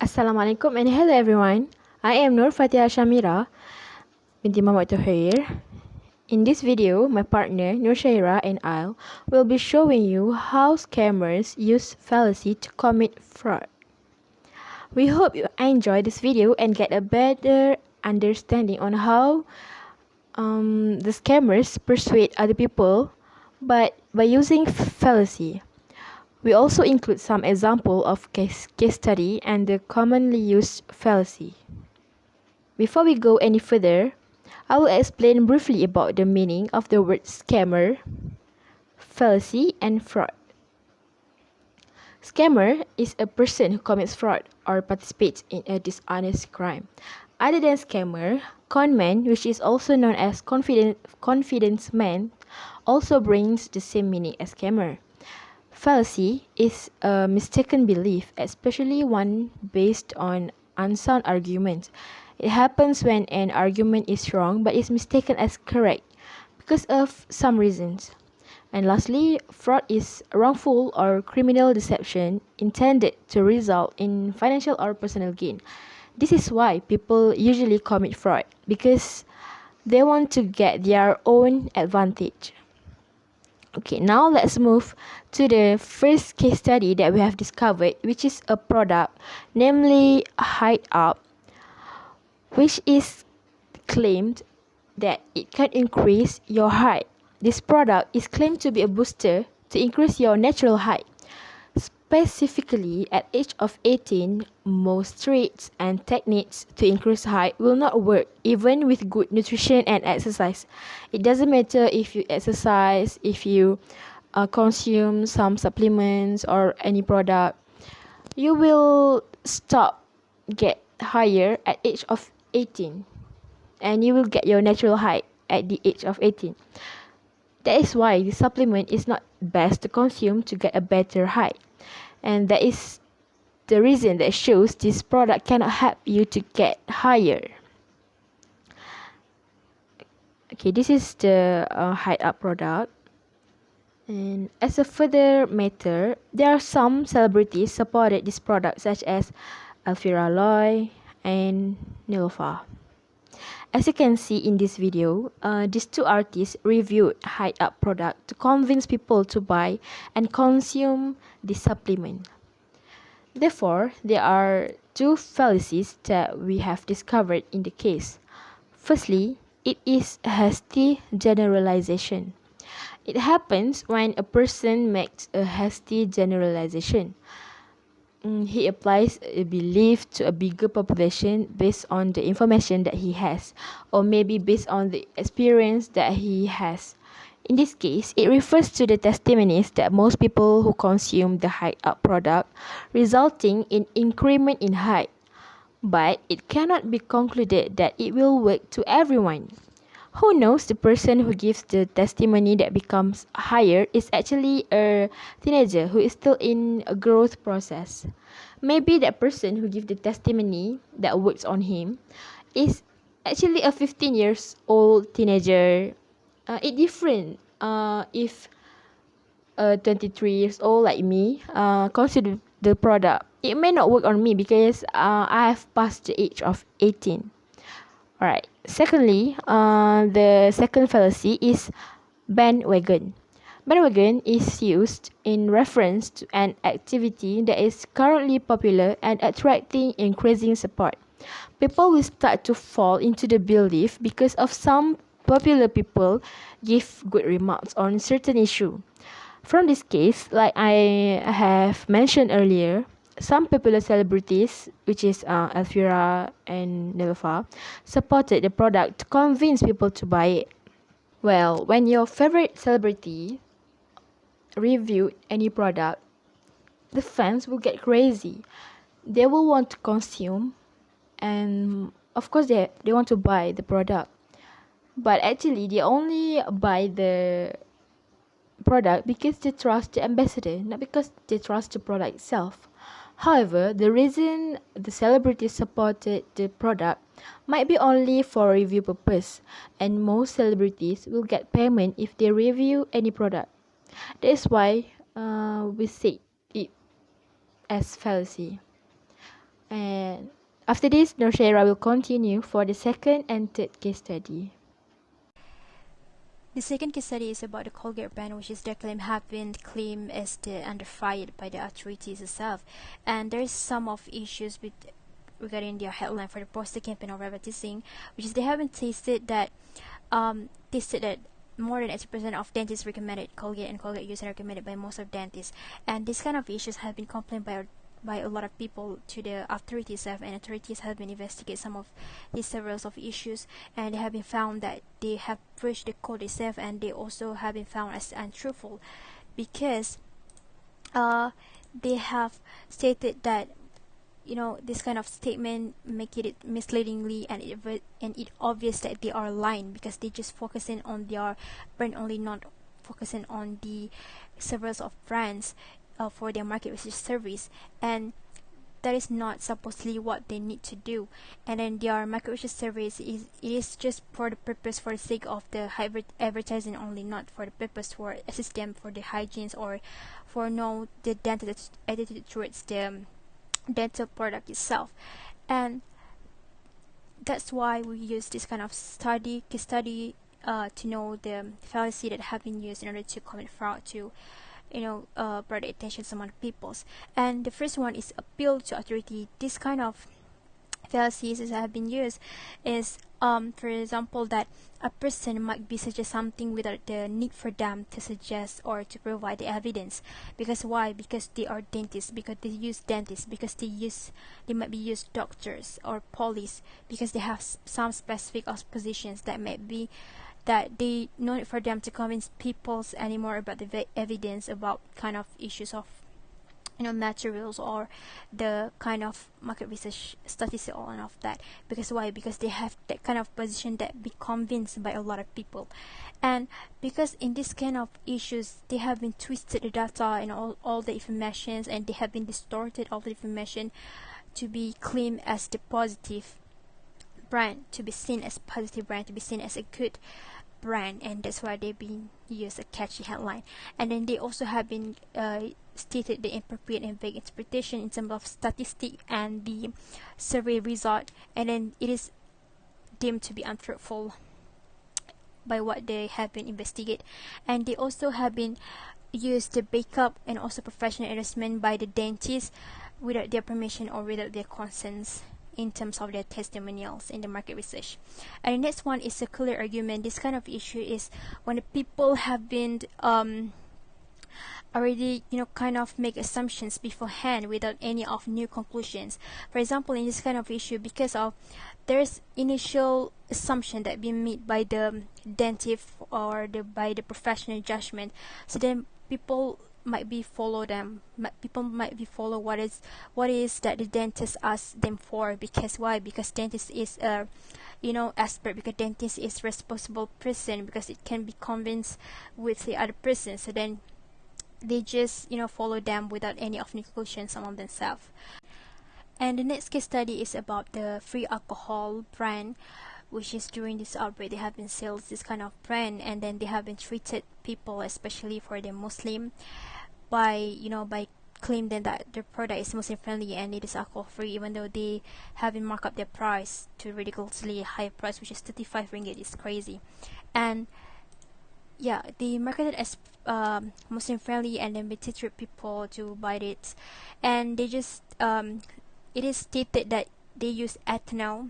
Assalamualaikum and hello everyone. I am Nur Fatihah Shamira binti Muhammad Tohir. In this video, my partner Nur Shaira and I will be showing you how scammers use fallacy to commit fraud. We hope you enjoy this video and get a better understanding on how the scammers persuade other people but by using fallacy. We also include some example of case study and the commonly used fallacy. Before we go any further, I will explain briefly about the meaning of the word scammer, fallacy, and fraud. Scammer is a person who commits fraud or participates in a dishonest crime. Other than scammer, conman, which is also known as confidence man, also brings the same meaning as scammer. Fallacy is a mistaken belief, especially one based on unsound arguments. It happens when an argument is wrong but is mistaken as correct because of some reasons. And lastly, fraud is wrongful or criminal deception intended to result in financial or personal gain. This is why people usually commit fraud because they want to get their own advantage. Okay, now let's move to the first case study that we have discovered, which is a product, namely Height Up, which is claimed that it can increase your height. This product is claimed to be a booster to increase your natural height. Specifically, at age of 18, most tricks and techniques to increase height will not work even with good nutrition and exercise. It doesn't matter if you exercise, if you consume some supplements or any product, you will stop get higher at age of 18 and you will get your natural height at the age of 18. That is why the supplement is not best to consume to get a better height. And that is the reason that shows this product cannot help you to get higher. Okay, this is the Height Up product. And as a further matter, there are some celebrities supported this product such as Elvira Loy and Nilofar. As you can see in this video, these two artists reviewed Height Up product to convince people to buy and consume this supplement. Therefore, there are two fallacies that we have discovered in the case. Firstly, it is hasty generalization. It happens when a person makes a hasty generalization. He applies a belief to a bigger population based on the information that he has, or maybe based on the experience that he has. In this case, it refers to the testimonies that most people who consume the Height Up product, resulting in increment in height. But it cannot be concluded that it will work to everyone. Who knows, the person who gives the testimony that becomes higher is actually a teenager who is still in a growth process. Maybe that person who gives the testimony that works on him is actually a 15 years old teenager. It different if a 23 years old like me consider the product. It may not work on me because I have passed the age of 18. Alright. Secondly, the second fallacy is bandwagon. Bandwagon is used in reference to an activity that is currently popular and attracting increasing support. People will start to fall into the belief because of some popular people give good remarks on certain issue. From this case, like I have mentioned earlier, some popular celebrities, which is Elvira and Nilofar, supported the product to convince people to buy it. Well, when your favorite celebrity reviewed any product, the fans will get crazy. They will want to consume, and of course they want to buy the product. But actually, they only buy the product because they trust the ambassador, not because they trust the product itself. However, the reason the celebrity supported the product might be only for review purpose, and most celebrities will get payment if they review any product. That is why we say it as fallacy. And after this, Norshaira will continue for the second and third case study. The second case study is about the Colgate brand, which is their claim have been claimed as the under fired by the authorities itself. And there is some of issues with regarding their headline for the poster campaign of advertising, which is they haven't tasted that more than 80% of dentists recommended Colgate, and Colgate use are recommended by most of dentists. And these kind of issues have been complained by a lot of people to the authorities have, and authorities have been investigate some of these several of issues, and they have been found that they have breached the code itself, and they also have been found as untruthful because they have stated that this kind of statement make it misleadingly, and it obvious that they are lying because they just focusing on their brand only, not focusing on the several of brands for their market research service, and that is not supposedly what they need to do. And then their market research service is just for the purpose, for the sake of the advertising only, not for the purpose for assist them for the hygienes or for the dentist attitude towards the dental product itself. And that's why we use this kind of case study to know the fallacy that have been used in order to commit fraud to brought attention to among peoples. And the first one is appeal to authority. This kind of fallacies that have been used is for example, that a person might be suggest something without the need for them to suggest or to provide the evidence. Because why? Because they are dentists, because they use dentists, because they might be used doctors or police, because they have some specific positions that might be that they no need for them to convince peoples anymore about the evidence about kind of issues of materials or the kind of market research statistics and of that. Because why? Because they have that kind of position that be convinced by a lot of people. And because in this kind of issues they have been twisted the data and all the informations, and they have been distorted all the information to be claimed as the positive brand, to be seen as positive brand, to be seen as a good brand, and that's why they've been used a catchy headline. And then they also have been stated the inappropriate and vague interpretation in terms of statistic and the survey result, and then it is deemed to be untruthful by what they have been investigated. And they also have been used the backup and also professional endorsement by the dentist without their permission or without their consents in terms of their testimonials in the market research. And the next one is circular argument. This kind of issue is when the people have been already kind of make assumptions beforehand without any of new conclusions. For example, in this kind of issue, because of there's initial assumption that been made by the dentist or by the professional judgment, so then people might be follow them. People might be follow what is that the dentist asked them for. Because why? Because dentist is a expert, because dentist is responsible person, because it can be convinced with the other person. So then they just follow them without any of conclusions among themselves. And the next case study is about the free alcohol brand, which is during this outbreak they have been sales this kind of brand, and then they have been treated people, especially for the Muslim, by by claiming that the product is Muslim friendly and it is alcohol free, even though they haven't marked up their price to ridiculously high price, which is 35 ringgit. Is crazy. And yeah, they marketed as Muslim friendly, and then they treat people to buy it, and they just it is stated that they use ethanol,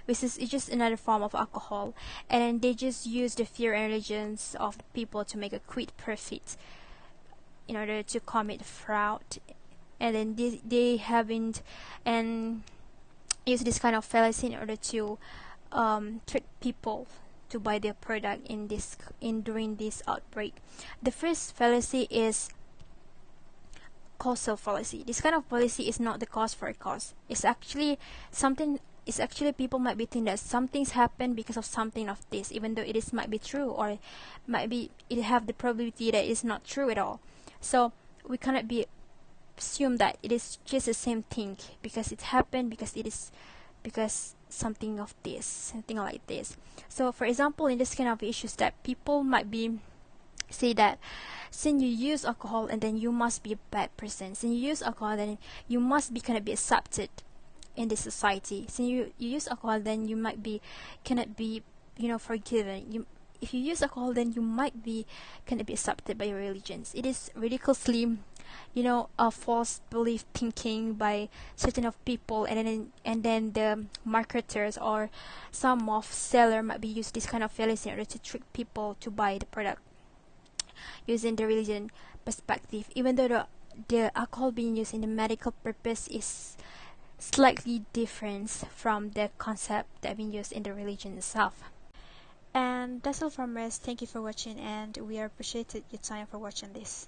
which is it's just another form of alcohol, and then they just use the fear and religions of the people to make a quick profit in order to commit fraud. And then they haven't and use this kind of fallacy in order to trick people to buy their product during this outbreak. The first fallacy is causal fallacy. This kind of fallacy is not the cause for a cause. It's actually people might be thinking that something's happened because of something of this, even though it is might be true, or might be it have the probability that it's not true at all. So we cannot be assume that it is just the same thing because it happened, because something of this, something like this. So for example, in this kind of issues, that people might be say that since you use alcohol and then you must be a bad person. Since you use alcohol, then you must be cannot be accepted in this society. Since you use alcohol, then you might be cannot be forgiven. If you use alcohol, then you might be cannot be accepted by your religions. It is ridiculously a false belief thinking by certain of people, and then the marketers or some of seller might be use this kind of fallacy in order to trick people to buy the product using the religion perspective, even though the alcohol being used in the medical purpose is slightly different from the concept that being used in the religion itself. And that's all from us. Thank you for watching, and we appreciated your time for watching this.